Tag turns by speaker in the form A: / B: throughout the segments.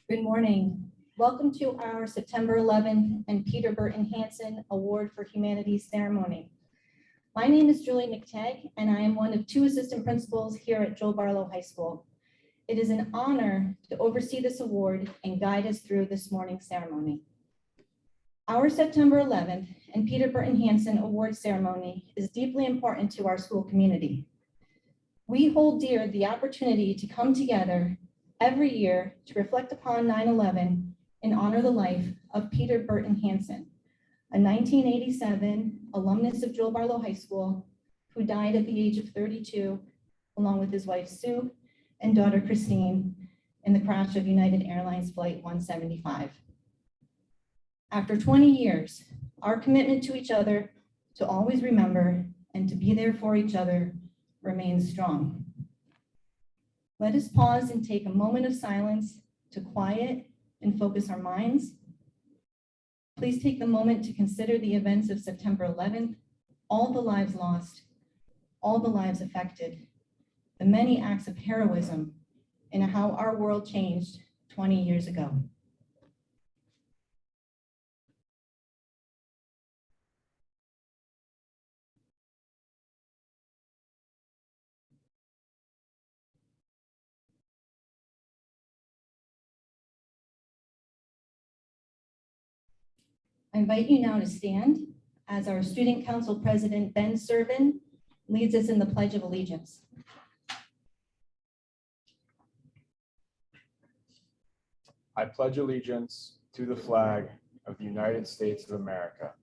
A: Good morning. Welcome to our September 11th and Peter Burton Hanson Award for Humanities ceremony. My name is Julie McTagg, and I am one of two assistant principals here at Joel Barlow High School. It is an honor to oversee this award and guide us through this morning's ceremony. Our September 11th and Peter Burton Hanson Award ceremony is deeply important to our school community. We hold dear the opportunity to come together every year to reflect upon 9/11 and honor the life of Peter Burton Hanson, a 1987 alumnus of Joel Barlow High School who died at the age of 32, along with his wife Sue and daughter Christine, in the crash of United Airlines Flight 175. After 20 years, our commitment to each other to always remember and to be there for each other remains strong. Let us pause and take a moment of silence to quiet and focus our minds. Please take the moment to consider the events of September 11th, all the lives lost, all the lives affected, the many acts of heroism, and how our world changed 20 years ago. I invite you now to stand as our Student Council President, Ben Servin, leads us in the Pledge of Allegiance.
B: I pledge allegiance to the flag of the United States of America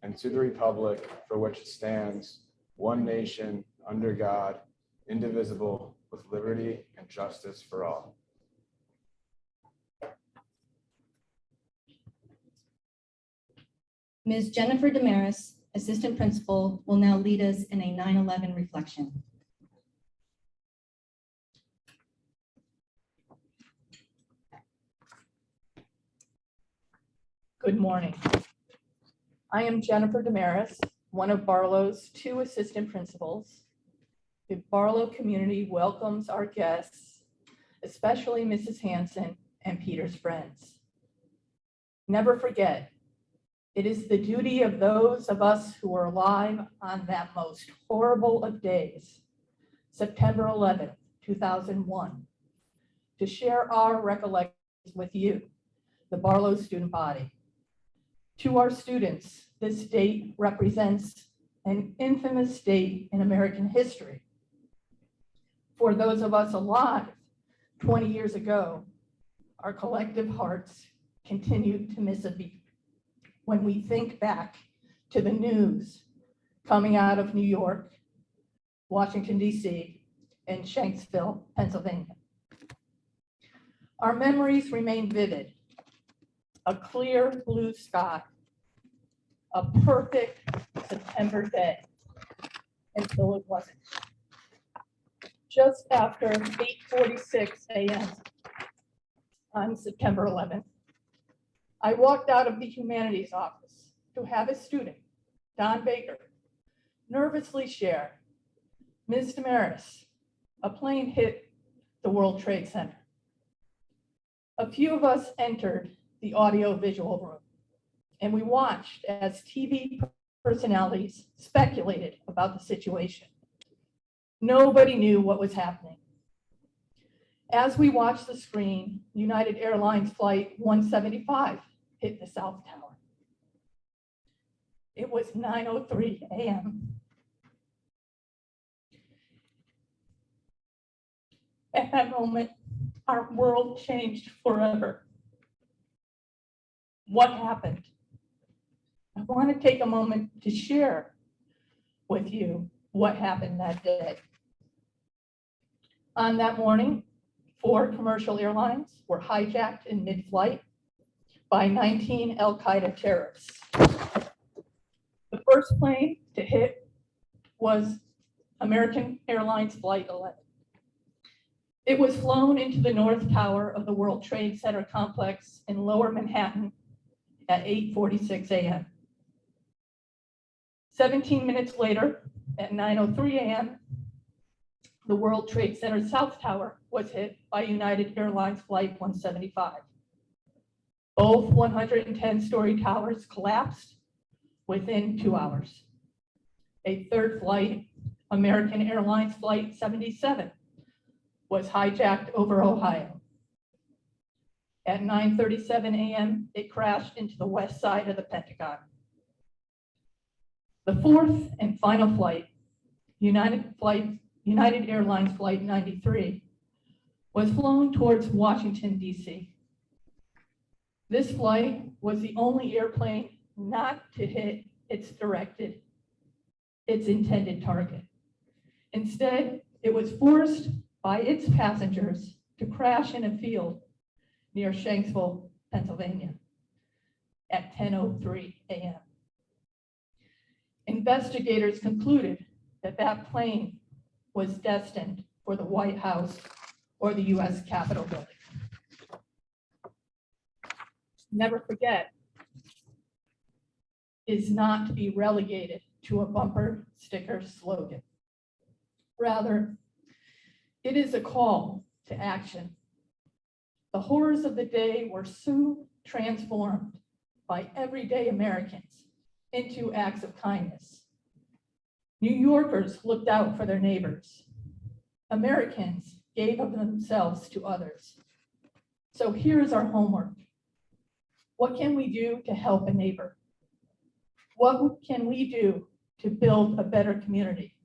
B: and to the republic for which it stands, one nation, under God, indivisible, with liberty and justice for all.
A: Ms. Jennifer Damaris, Assistant Principal, will now lead us in a 9/11 reflection.
C: Good morning. I am Jennifer Damaris, one of Barlow's two assistant principals. The Barlow community welcomes our guests, especially Mrs. Hanson and Peter's friends. Never forget, it is the duty of those of us who are alive on that most horrible of days, September 11th, 2001, to share our recollections with you, the Barlow student body. To our students, this date represents an infamous date in American history. For those of us alive 20 years ago, our collective hearts continue to miss a beat when we think back to the news coming out of New York, Washington, D.C., and Shanksville, Pennsylvania. Our memories remain vivid. A clear blue sky, a perfect September day, until it wasn't. Just after 8:46 a.m. on September 11th, I walked out of the humanities office to have a student, Don Baker, nervously share, "Ms. Damaris, a plane hit the World Trade Center." A few of us entered the audio-visual room, and we watched as TV personalities speculated about the situation. Nobody knew what was happening. As we watched the screen, United Airlines Flight 175 hit the South Tower. It was 9:03 a.m. At that moment, our world changed forever. What happened? I want to take a moment to share with you what happened that day. On that morning, 4 commercial airlines were hijacked in mid-flight by 19 Al-Qaeda terrorists. The first plane to hit was American Airlines Flight 11. It was flown into the North Tower of the World Trade Center complex in Lower Manhattan at 8:46 a.m. 17 minutes later, at 9:03 a.m., the World Trade Center South Tower was hit by United Airlines Flight 175. Both 110-story towers collapsed within 2 hours. A third flight, American Airlines Flight 77, was hijacked over Ohio. At 9:37 a.m., it crashed into the west side of the Pentagon. The fourth and final flight, United Airlines Flight 93, was flown towards Washington, D.C. This flight was the only airplane not to hit its intended target. Instead, it was forced by its passengers to crash in a field near Shanksville, Pennsylvania at 10:03 a.m. Investigators concluded that that plane was destined for the White House or the U.S. Capitol building. Never forget is not to be relegated to a bumper sticker slogan. Rather, it is a call to action. The horrors of the day were soon transformed by everyday Americans into acts of kindness. New Yorkers looked out for their neighbors. Americans gave of themselves to others. So here's our homework. What can we do to help a neighbor? What can we do to build a better community?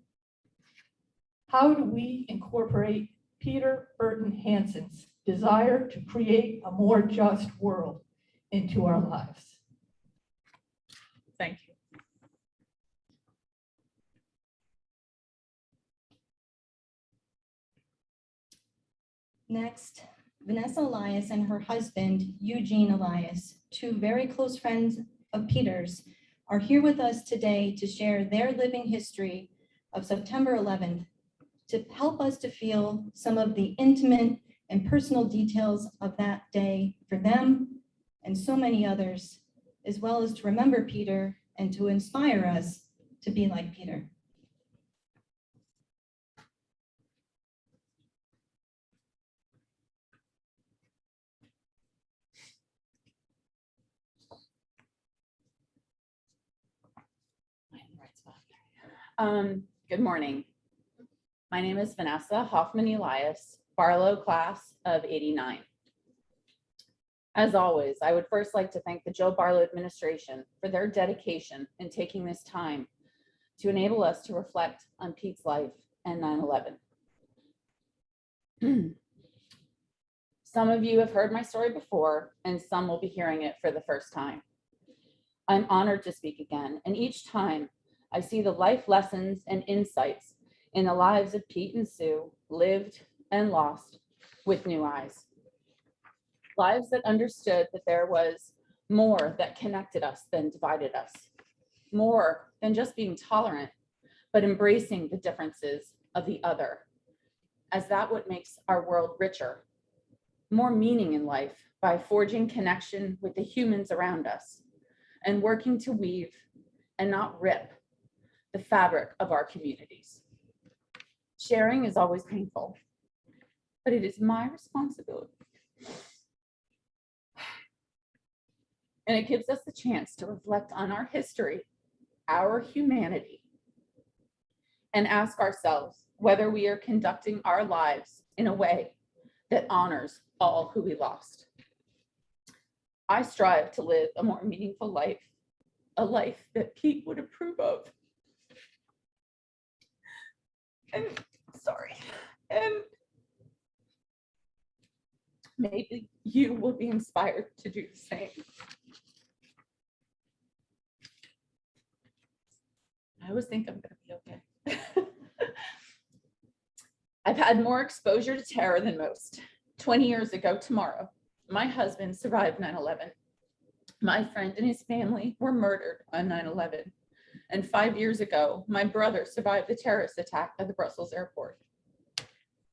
C: How do we incorporate Peter Burton Hanson's desire to create a more just world into our lives? Thank you.
A: Next, Vanessa Elias and her husband, Eugene Elias, two very close friends of Peter's, are here with us today to share their living history of September 11th, to help us to feel some of the intimate and personal details of that day for them and so many others, as well as to remember Peter and to inspire us to be like Peter.
D: Good morning. My name is Vanessa Hoffman Elias, Barlow class of '89. As always, I would first like to thank the Joe Barlow administration for their dedication in taking this time to enable us to reflect on Pete's life and 9/11. Some of you have heard my story before, and some will be hearing it for the first time. I'm honored to speak again, and each time I see the life lessons and insights in the lives of Pete and Sue, lived and lost with new eyes. Lives that understood that there was more that connected us than divided us, more than just being tolerant, but embracing the differences of the other, as that what makes our world richer, more meaning in life by forging connection with the humans around us and working to weave and not rip the fabric of our communities. Sharing is always painful, but it is my responsibility. And it gives us the chance to reflect on our history, our humanity, and ask ourselves whether we are conducting our lives in a way that honors all who we lost. I strive to live a more meaningful life, a life that Pete would approve of. And maybe you will be inspired to do the same. I always think I'm going to be okay. I've had more exposure to terror than most. 20 years ago tomorrow, my husband survived 9/11. My friend and his family were murdered on 9/11. And 5 years ago, my brother survived the terrorist attack at the Brussels airport.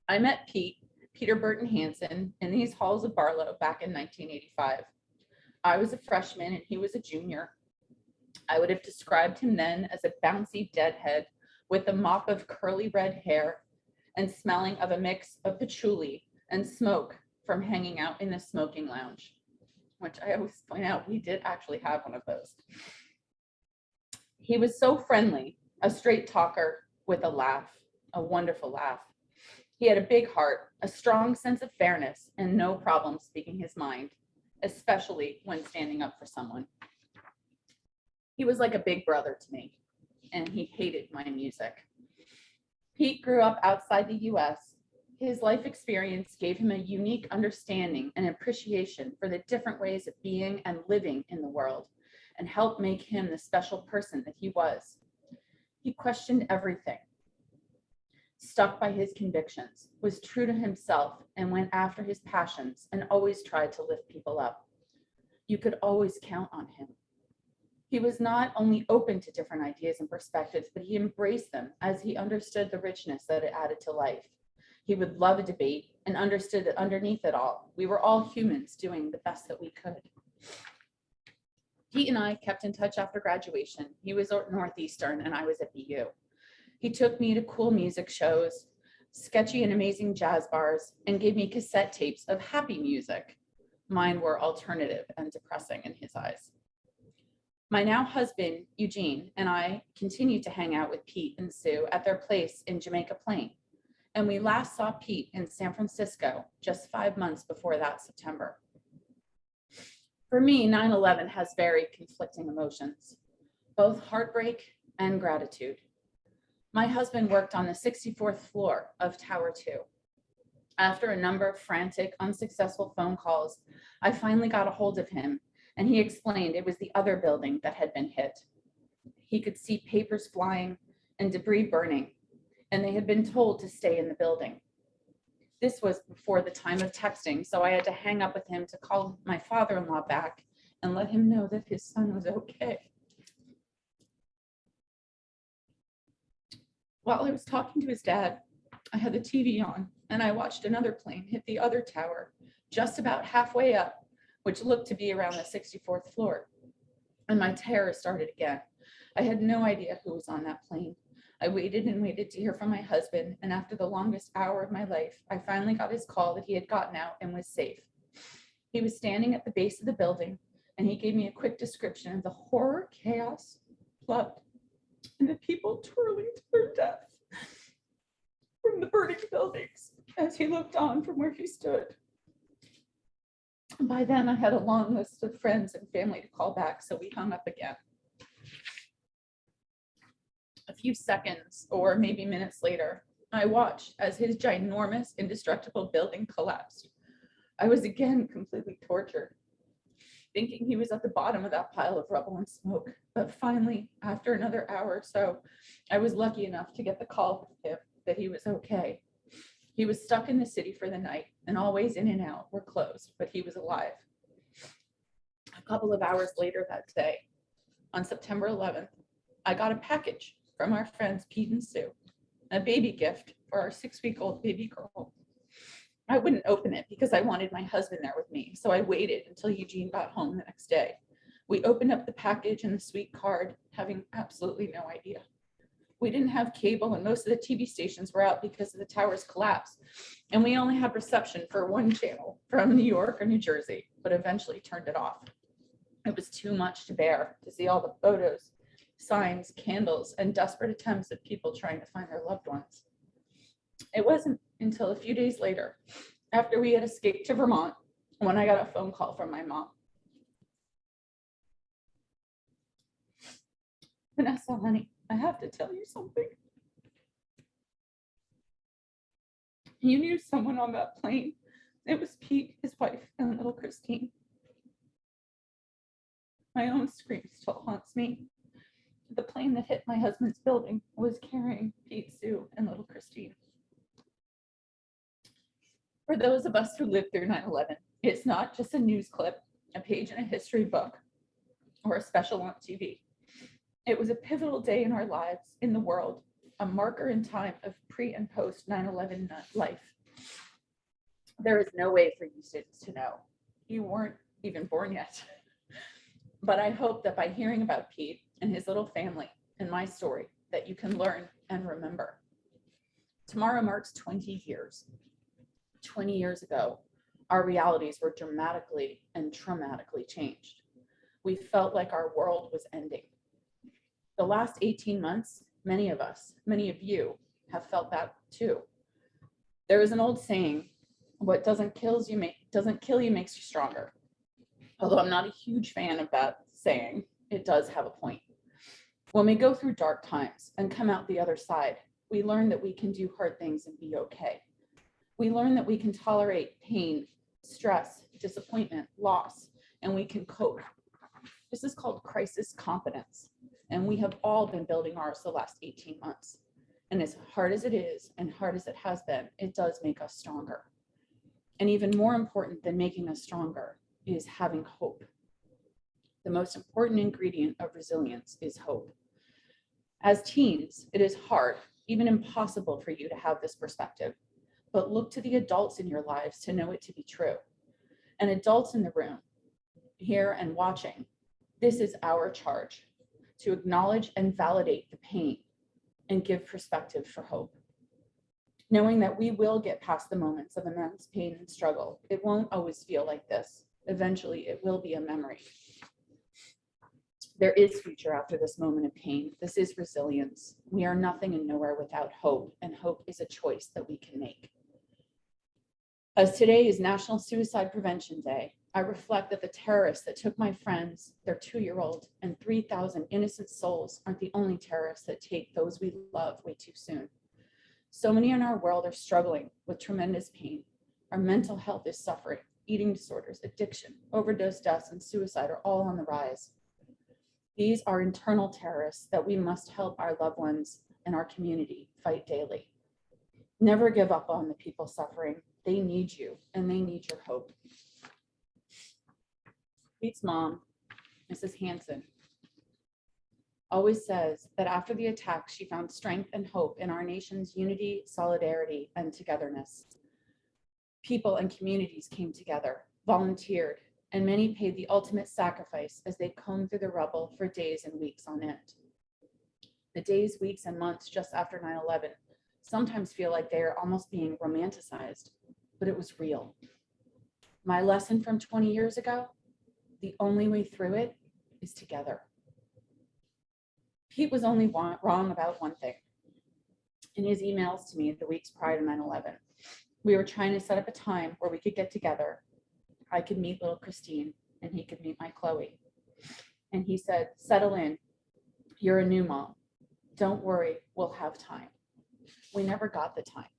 D: I met Peter Burton Hanson, in these halls of Barlow back in 1985. I was a freshman and he was a junior. I would have described him then as a bouncy deadhead with a mop of curly red hair and smelling of a mix of patchouli and smoke from hanging out in the smoking lounge. which I always point out, we did actually have one of those. He was so friendly, a straight talker with a laugh, a wonderful laugh. He had a big heart, a strong sense of fairness, and no problem speaking his mind, especially when standing up for someone. He was like a big brother to me, and he hated my music. Pete grew up outside the US. His life experience gave him a unique understanding and appreciation for the different ways of being and living in the world, and helped make him the special person that he was. He questioned everything, stuck by his convictions, was true to himself, and went after his passions, and always tried to lift people up. You could always count on him. He was not only open to different ideas and perspectives, but he embraced them as he understood the richness that it added to life. He would love a debate and understood that underneath it all, we were all humans doing the best that we could. Pete and I kept in touch after graduation. He was at Northeastern and I was at BU. He took me to cool music shows, sketchy and amazing jazz bars, and gave me cassette tapes of happy music. Mine were alternative and depressing in his eyes. My now husband, Eugene, and I continued to hang out with Pete and Sue at their place in Jamaica Plain. And we last saw Pete in San Francisco just 5 months before that September. For me, 9/11 has very conflicting emotions, both heartbreak and gratitude. My husband worked on the 64th floor of Tower 2. After a number of frantic, unsuccessful phone calls, I finally got a hold of him, and he explained it was the other building that had been hit. He could see papers flying and debris burning, and they had been told to stay in the building. This was before the time of texting, so I had to hang up with him to call my father-in-law back and let him know that his son was okay. While I was talking to his dad, I had the TV on and I watched another plane hit the other tower just about halfway up, which looked to be around the 64th floor. And my terror started again. I had no idea who was on that plane. I waited and waited to hear from my husband, and after the longest hour of my life, I finally got his call that he had gotten out and was safe. He was standing at the base of the building, and he gave me a quick description of the horror, chaos, blood, and the people twirling to their death from the burning buildings as he looked on from where he stood. By then, I had a long list of friends and family to call back, so we hung up again. A few seconds or maybe minutes later, I watched as his ginormous, indestructible building collapsed. I was again completely tortured, thinking he was at the bottom of that pile of rubble and smoke. But finally, after another hour or so, I was lucky enough to get the call from him that he was okay. He was stuck in the city for the night, and all ways in and out were closed, but he was alive. A couple of hours later that day, on September 11th, I got a package from our friends Pete and Sue, a baby gift for our 6-week-old baby girl. I wouldn't open it because I wanted my husband there with me, so I waited until Eugene got home the next day. We opened up the package and the sweet card, having absolutely no idea. We didn't have cable, and most of the TV stations were out because of the tower's collapse, and we only had reception for one channel from New York or New Jersey, but eventually turned it off. It was too much to bear to see all the photos, signs, candles, and desperate attempts of people trying to find their loved ones. It wasn't until a few days later, after we had escaped to Vermont, when I got a phone call from my mom. Vanessa, honey, I have to tell you something. You knew someone on that plane. It was Pete, his wife, and little Christine. My own scream still haunts me. The plane that hit my husband's building was carrying Pete, Sue, and little Christine. For those of us who lived through 9/11, it's not just a news clip, a page in a history book, or a special on TV. It was a pivotal day in our lives, in the world, a marker in time of pre and post 9/11 life. There is no way for you students to know. You weren't even born yet. But I hope that by hearing about Pete and his little family and my story, that you can learn and remember. Tomorrow marks 20 years. 20 years ago, Our realities were dramatically and traumatically changed. We felt like our world was ending. The last 18 months, many of us, many of you have felt that too. There is an old saying, what doesn't kill you makes you stronger. Although I'm not a huge fan of that saying, it does have a point. When we go through dark times and come out the other side, we learn that we can do hard things and be okay. We learn that we can tolerate pain, stress, disappointment, loss, and we can cope. This is called crisis competence, and we have all been building ours the last 18 months. And as hard as it is and hard as it has been, it does make us stronger. And even more important than making us stronger is having hope. The most important ingredient of resilience is hope. As teens, it is hard, even impossible for you to have this perspective, but look to the adults in your lives to know it to be true. And adults in the room, here and watching, this is our charge, to acknowledge and validate the pain and give perspective for hope. Knowing that we will get past the moments of immense pain and struggle. It won't always feel like this. Eventually, it will be a memory. There is future after this moment of pain. This is resilience. We are nothing and nowhere without hope, and hope is a choice that we can make. As today is National Suicide Prevention Day, I reflect that the terrorists that took my friends, their 2-year-old, and 3,000 innocent souls aren't the only terrorists that take those we love way too soon. So many in our world are struggling with tremendous pain. Our mental health is suffering. Eating disorders, addiction, overdose deaths, and suicide are all on the rise. These are internal terrorists that we must help our loved ones and our community fight daily. Never give up on the people suffering. They need you, and they need your hope. Pete's mom, Mrs. Hanson, always says that after the attack, she found strength and hope in our nation's unity, solidarity, and togetherness. People and communities came together, volunteered, and many paid the ultimate sacrifice as they combed through the rubble for days and weeks on end. The days, weeks, and months just after 9/11 sometimes feel like they are almost being romanticized, but it was real. My lesson from 20 years ago, the only way through it is together. Pete was only wrong about one thing. In his emails to me the weeks prior to 9/11, we were trying to set up a time where we could get together. I could meet little Christine and he could meet my Chloe. And he said, settle in. You're a new mom. Don't worry, we'll have time. We never got the time.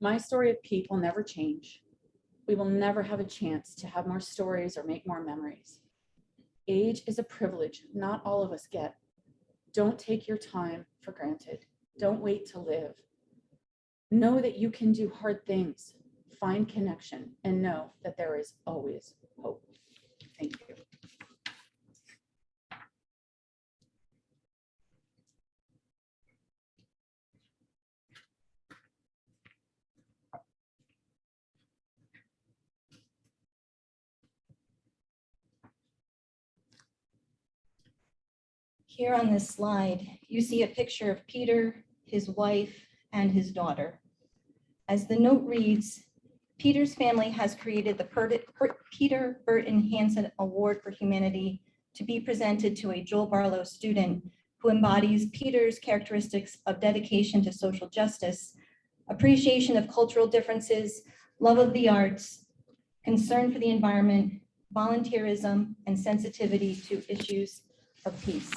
D: My story of Pete will never change. We will never have a chance to have more stories or make more memories. Age is a privilege not all of us get. Don't take your time for granted. Don't wait to live. Know that you can do hard things, find connection, and know that there is always hope. Thank you.
A: Here on this slide, you see a picture of Peter, his wife, and his daughter. As the note reads, Peter's family has created the Peter Burton Hanson Award for Humanity to be presented to a Joel Barlow student who embodies Peter's characteristics of dedication to social justice, appreciation of cultural differences, love of the arts, concern for the environment, volunteerism, and sensitivity to issues of peace.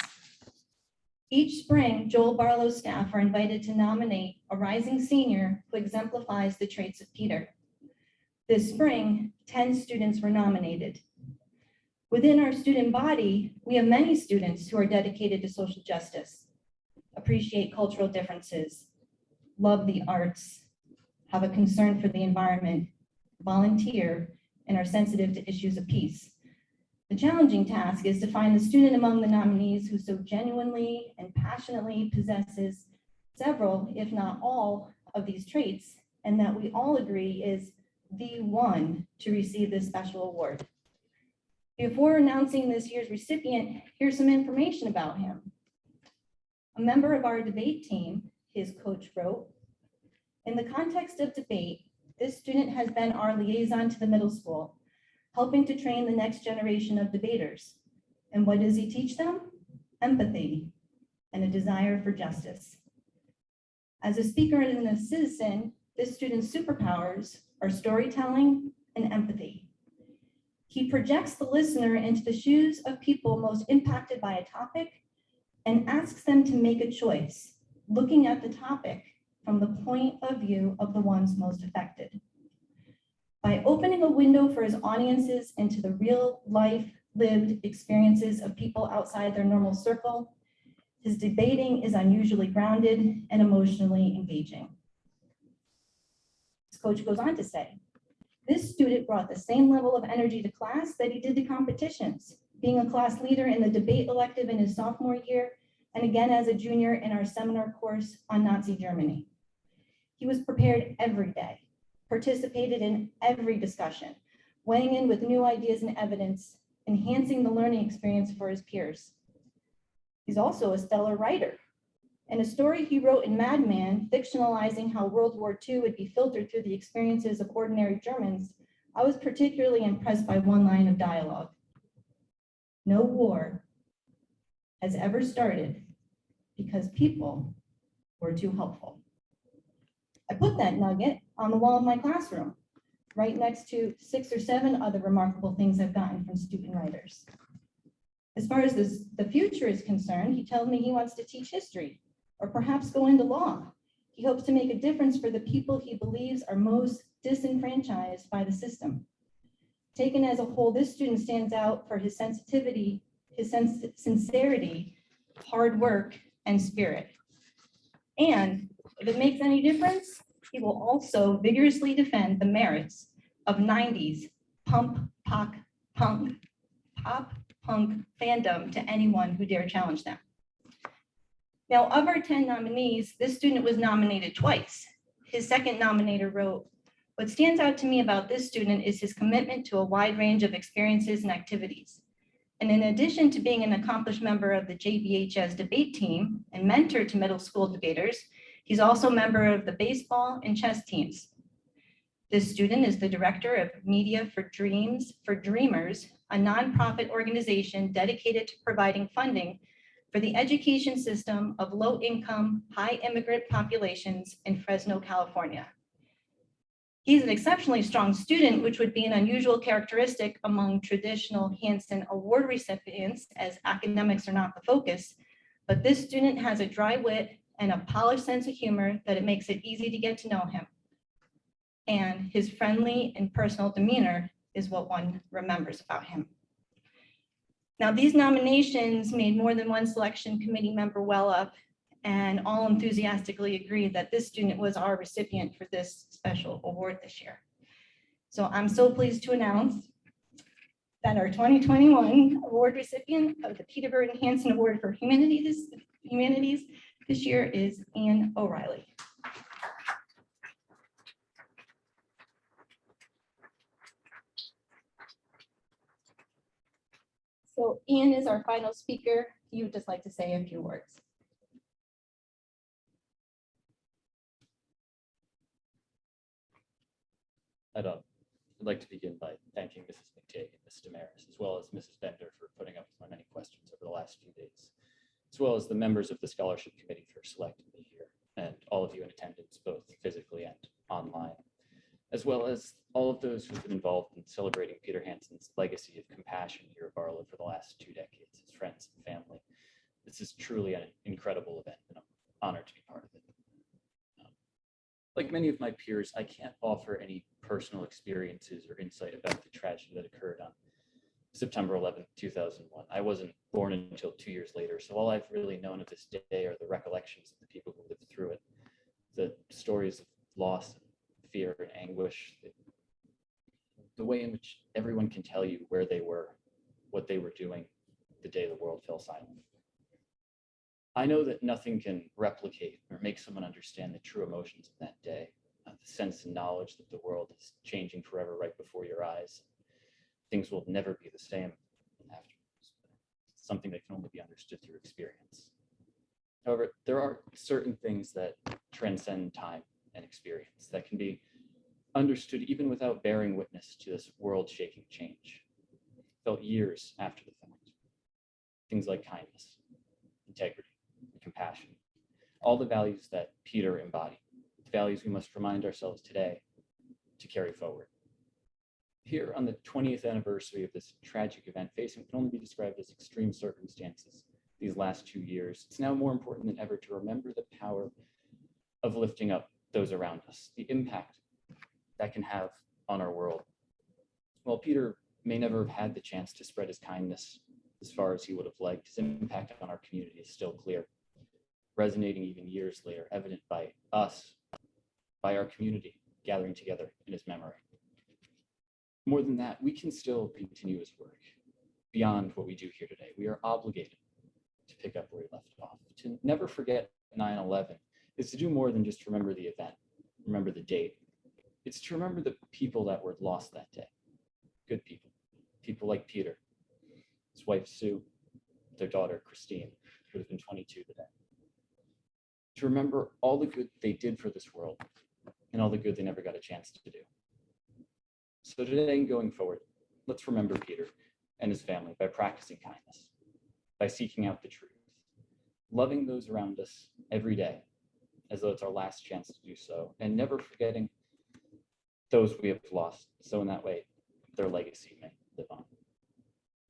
A: Each spring, Joel Barlow staff are invited to nominate a rising senior who exemplifies the traits of Peter. This spring, 10 students were nominated. Within our student body, we have many students who are dedicated to social justice, appreciate cultural differences, love the arts, have a concern for the environment, volunteer, and are sensitive to issues of peace. The challenging task is to find the student among the nominees who so genuinely and passionately possesses several, if not all, of these traits, and that we all agree is the one to receive this special award. Before announcing this year's recipient, here's some information about him. A member of our debate team, his coach wrote, in the context of debate, this student has been our liaison to the middle school, helping to train the next generation of debaters. And what does he teach them? Empathy and a desire for justice. As a speaker and a citizen, this student's superpowers are storytelling and empathy. He projects the listener into the shoes of people most impacted by a topic and asks them to make a choice, looking at the topic from the point of view of the ones most affected. By opening a window for his audiences into the real life lived experiences of people outside their normal circle, his debating is unusually grounded and emotionally engaging. This coach goes on to say, this student brought the same level of energy to class that he did to competitions, being a class leader in the debate elective in his sophomore year, and again as a junior in our seminar course on Nazi Germany. He was prepared every day, participated in every discussion, weighing in with new ideas and evidence, enhancing the learning experience for his peers. He's also a stellar writer. In a story he wrote in Madman, fictionalizing how World War II would be filtered through the experiences of ordinary Germans, I was particularly impressed by one line of dialogue. No war has ever started because people were too helpful. I put that nugget on the wall of my classroom, right next to 6 or 7 other remarkable things I've gotten from student writers. As far as the future is concerned, he tells me he wants to teach history or perhaps go into law. He hopes to make a difference for the people he believes are most disenfranchised by the system. Taken as a whole, this student stands out for his sensitivity, his sincerity, hard work, and spirit. And if it makes any difference, he will also vigorously defend the merits of 90s pop punk fandom to anyone who dare challenge them. Now, of our 10 nominees, this student was nominated twice. His second nominator wrote, what stands out to me about this student is his commitment to a wide range of experiences and activities. And in addition to being an accomplished member of the JBHS debate team and mentor to middle school debaters, he's also a member of the baseball and chess teams. This student is the director of Media for Dreamers, a nonprofit organization dedicated to providing funding for the education system of low-income, high immigrant populations in Fresno, California. He's an exceptionally strong student, which would be an unusual characteristic among traditional Hanson Award recipients, as academics are not the focus, but this student has a dry wit and a polished sense of humor that it makes it easy to get to know him. And his friendly and personal demeanor is what one remembers about him. Now, these nominations made more than one selection committee member well up, and all enthusiastically agreed that this student was our recipient for this special award this year. So I'm so pleased to announce that our 2021 award recipient of the Peter Burton Hanson Award for Humanities this year is Ann O'Reilly. So Ian is our final speaker. He would just like to say a few words.
E: I'd like to begin by thanking Mrs. McTagg and Mrs. Damaris, as well as Mrs. Bender for putting up with my many questions over the last few days, as well as the members of the scholarship committee for selecting me here, and all of you in attendance, both physically and online, as well as all of those who've been involved in celebrating Peter Hanson's legacy of compassion here at Barlow for the last 2 decades, his friends and family. This is truly an incredible event, and I'm honored to be part of it. Like many of my peers, I can't offer any personal experiences or insight about the tragedy that occurred on September 11th, 2001. I wasn't born until 2 years later, so all I've really known of this day are the recollections of the people who lived through it, the stories of loss, fear, and anguish, the way in which everyone can tell you where they were, what they were doing the day the world fell silent. I know that nothing can replicate or make someone understand the true emotions of that day, the sense and knowledge that the world is changing forever right before your eyes. Things will never be the same afterwards. It's something that can only be understood through experience. However, there are certain things that transcend time and experience that can be understood even without bearing witness to this world-shaking change, felt years after the fact. Things like kindness, integrity, and compassion, all the values that Peter embodied, the values we must remind ourselves today to carry forward. Here on the 20th anniversary of this tragic event facing what can only be described as extreme circumstances these last 2 years, it's now more important than ever to remember the power of lifting up those around us, the impact that can have on our world. While Peter may never have had the chance to spread his kindness as far as he would have liked, his impact on our community is still clear, resonating even years later, evident by us, by our community gathering together in his memory. More than that, we can still continue his work beyond what we do here today. We are obligated to pick up where he left off. To never forget 9/11 is to do more than just remember the event, remember the date. It's to remember the people that were lost that day. Good people, people like Peter, his wife Sue, their daughter Christine, who would have been 22 today. To remember all the good they did for this world and all the good they never got a chance to do. So today and going forward, let's remember Peter and his family by practicing kindness, by seeking out the truth, loving those around us every day as though it's our last chance to do so, and never forgetting those we have lost, so in that way, their legacy may live on.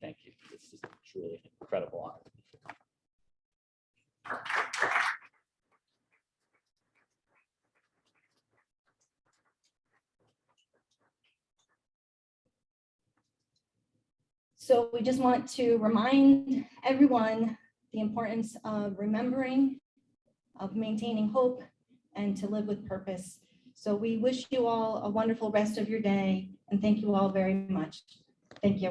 E: Thank you. This is truly an incredible honor.
A: So we just want to remind everyone the importance of remembering, of maintaining hope, and to live with purpose. So we wish you all a wonderful rest of your day, and thank you all very much. Thank you.